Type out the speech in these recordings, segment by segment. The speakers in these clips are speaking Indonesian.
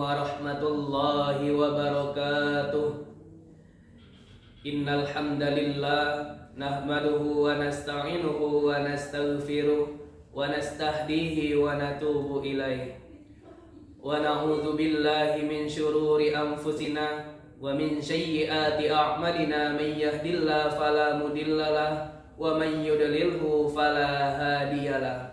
warahmatullahi wabarakatuh. Innal hamdalillah nahmaduhu wa nasta'inuhu wa nastaghfiruh wa nastahdihi wa natubu ilaih. Wa na'udzu billahi min syururi anfusina wa min sayyiati a'malina, may yahdihillahu fala mudhillalah wa may yudlilhu fala hadiyalah.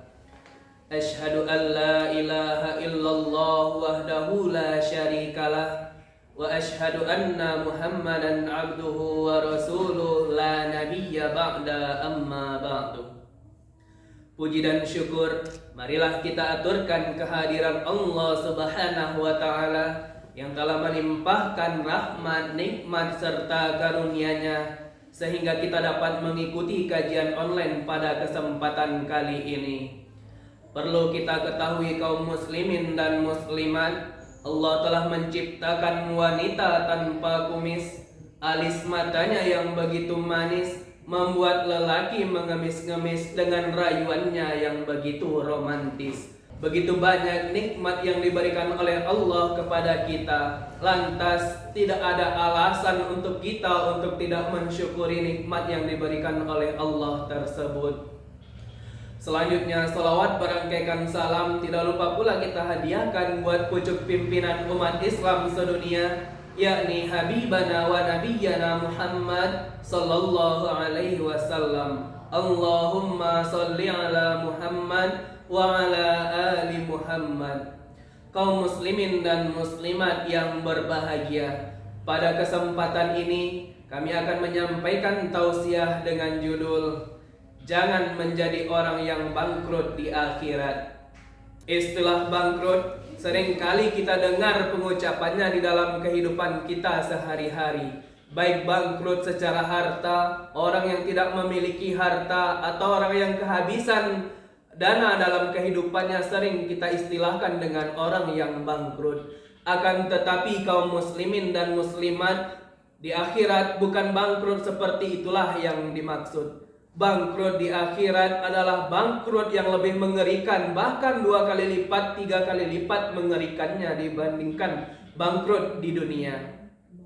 Asyhadu an la ilaha illallah wahdahu la syarikalah wa asyhadu anna Muhammadan abduhu wa rasuluh la nabiyya ba'da amma ba'du. Puji dan syukur marilah kita aturkan kehadiran Allah Subhanahu wa taala yang telah melimpahkan rahmat, nikmat serta karunia-Nya sehingga kita dapat mengikuti kajian online pada kesempatan kali ini. Perlu kita ketahui kaum muslimin dan muslimat, Allah telah menciptakan wanita tanpa kumis, alis matanya yang begitu manis, membuat lelaki mengemis-ngemis dengan rayuannya yang begitu romantis. Begitu banyak nikmat yang diberikan oleh Allah kepada kita, lantas tidak ada alasan untuk kita untuk tidak mensyukuri nikmat yang diberikan oleh Allah tersebut. Selanjutnya salawat berangkaikan salam tidak lupa pula kita hadiahkan buat pucuk pimpinan umat Islam sedunia, yakni Habibana wa Nabiyyana Muhammad sallallahu alaihi wasallam. Allahumma salli ala Muhammad wa ala ali Muhammad. Kaum muslimin dan muslimat yang berbahagia, pada kesempatan ini kami akan menyampaikan tausiah dengan judul Jangan menjadi orang yang bangkrut di akhirat. Istilah bangkrut seringkali kita dengar pengucapannya di dalam kehidupan kita sehari-hari. Baik bangkrut secara harta, orang yang tidak memiliki harta, atau orang yang kehabisan dana dalam kehidupannya sering kita istilahkan dengan orang yang bangkrut. Akan tetapi kaum muslimin dan muslimat, di akhirat bukan bangkrut seperti itulah yang dimaksud. Bangkrut di akhirat adalah bangkrut yang lebih mengerikan, bahkan 2 kali lipat, 3 kali lipat mengerikannya dibandingkan bangkrut di dunia.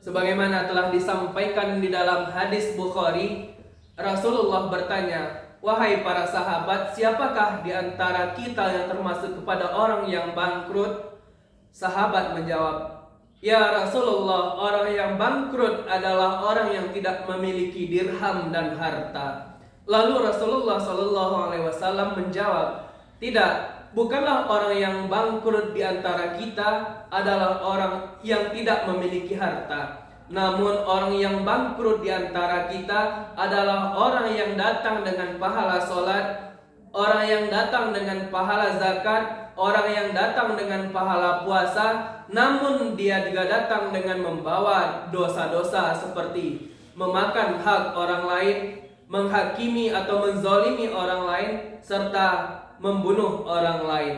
Sebagaimana telah disampaikan di dalam hadis Bukhari, Rasulullah bertanya, "Wahai para sahabat, siapakah di antara kita yang termasuk kepada orang yang bangkrut?" Sahabat menjawab, "Ya Rasulullah, orang yang bangkrut adalah orang yang tidak memiliki dirham dan harta." Lalu Rasulullah Shallallahu Alaihi Wasallam menjawab, "Tidak, bukanlah orang yang bangkrut di antara kita adalah orang yang tidak memiliki harta. Namun orang yang bangkrut di antara kita adalah orang yang datang dengan pahala sholat, orang yang datang dengan pahala zakat, orang yang datang dengan pahala puasa, namun dia juga datang dengan membawa dosa-dosa seperti memakan hak orang lain, menghakimi atau menzalimi orang lain, serta membunuh orang lain."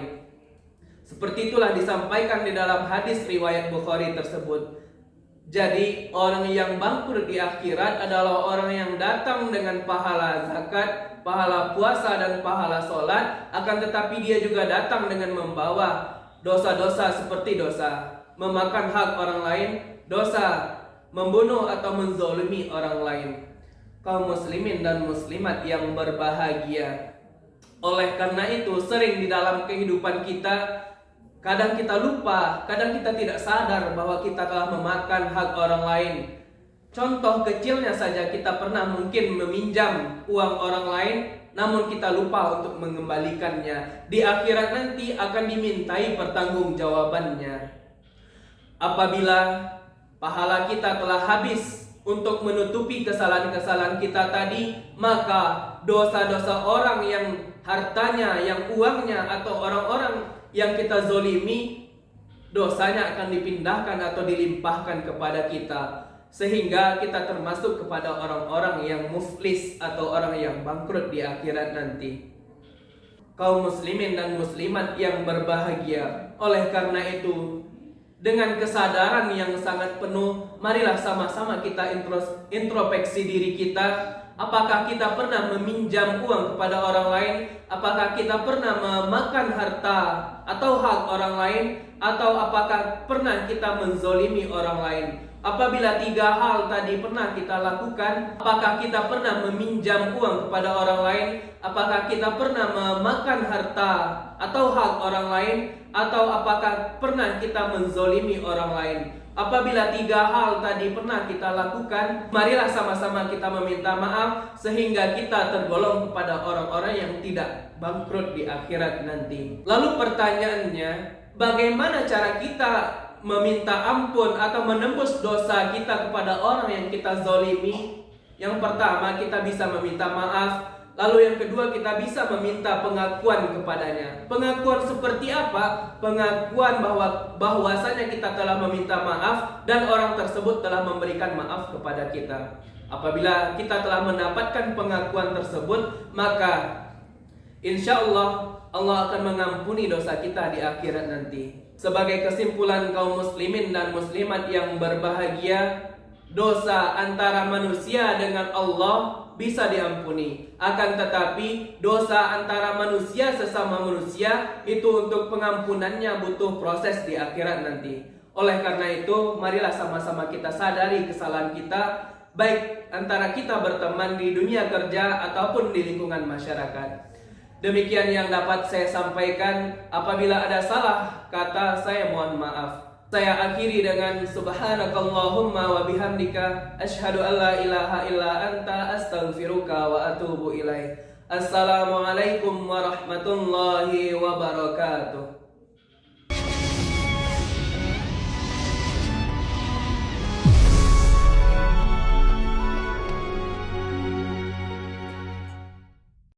Seperti itulah disampaikan di dalam hadis riwayat Bukhari tersebut. Jadi orang yang bangkrut di akhirat adalah orang yang datang dengan pahala zakat, pahala puasa dan pahala sholat, akan tetapi dia juga datang dengan membawa dosa-dosa seperti dosa memakan hak orang lain, dosa membunuh atau menzalimi orang lain. Kaum muslimin dan muslimat yang berbahagia, oleh karena itu sering di dalam kehidupan kita, kadang kita lupa, kadang kita tidak sadar bahwa kita telah memakan hak orang lain. Contoh kecilnya saja, kita pernah mungkin meminjam uang orang lain, namun kita lupa untuk mengembalikannya. Di akhirat nanti akan dimintai pertanggungjawabannya. Apabila pahala kita telah habis untuk menutupi kesalahan-kesalahan kita tadi, maka dosa-dosa orang yang hartanya, yang uangnya, atau orang-orang yang kita zolimi, dosanya akan dipindahkan atau dilimpahkan kepada kita, sehingga kita termasuk kepada orang-orang yang muflis atau orang yang bangkrut di akhirat nanti. Kaum muslimin dan muslimat yang berbahagia, oleh karena itu dengan kesadaran yang sangat penuh, marilah sama-sama kita introspeksi diri kita. Apakah kita pernah meminjam uang kepada orang lain? Apakah kita pernah memakan harta atau hak orang lain? atau apakah pernah kita menzolimi orang lain? Apabila 3 hal tadi pernah kita lakukan, apakah kita pernah meminjam uang kepada orang lain? Apakah kita pernah memakan harta atau hak orang lain? Atau apakah pernah kita menzolimi orang lain? Apabila 3 hal tadi pernah kita lakukan, marilah sama-sama kita meminta maaf sehingga kita tergolong kepada orang-orang yang tidak bangkrut di akhirat nanti. Lalu pertanyaannya, bagaimana cara kita meminta ampun atau menembus dosa kita kepada orang yang kita zolimi? Yang pertama, kita bisa meminta maaf. Lalu yang kedua, kita bisa meminta pengakuan kepadanya. Pengakuan seperti apa? Pengakuan bahwasanya kita telah meminta maaf dan orang tersebut telah memberikan maaf kepada kita. Apabila kita telah mendapatkan pengakuan tersebut, maka insya Allah akan mengampuni dosa kita di akhirat nanti. Sebagai kesimpulan, kaum muslimin dan muslimat yang berbahagia, dosa antara manusia dengan Allah bisa diampuni. Akan tetapi dosa antara manusia sesama manusia itu untuk pengampunannya butuh proses di akhirat nanti. Oleh karena itu, marilah sama-sama kita sadari kesalahan kita, baik antara kita berteman di dunia kerja ataupun di lingkungan masyarakat. Demikian yang dapat saya sampaikan. Apabila ada salah kata, saya mohon maaf. Saya akhiri dengan subhanakallahumma wa bihamdika asyhadu an la ilaha illa anta astaghfiruka wa atubu ilaik. Assalamualaikum warahmatullahi wabarakatuh.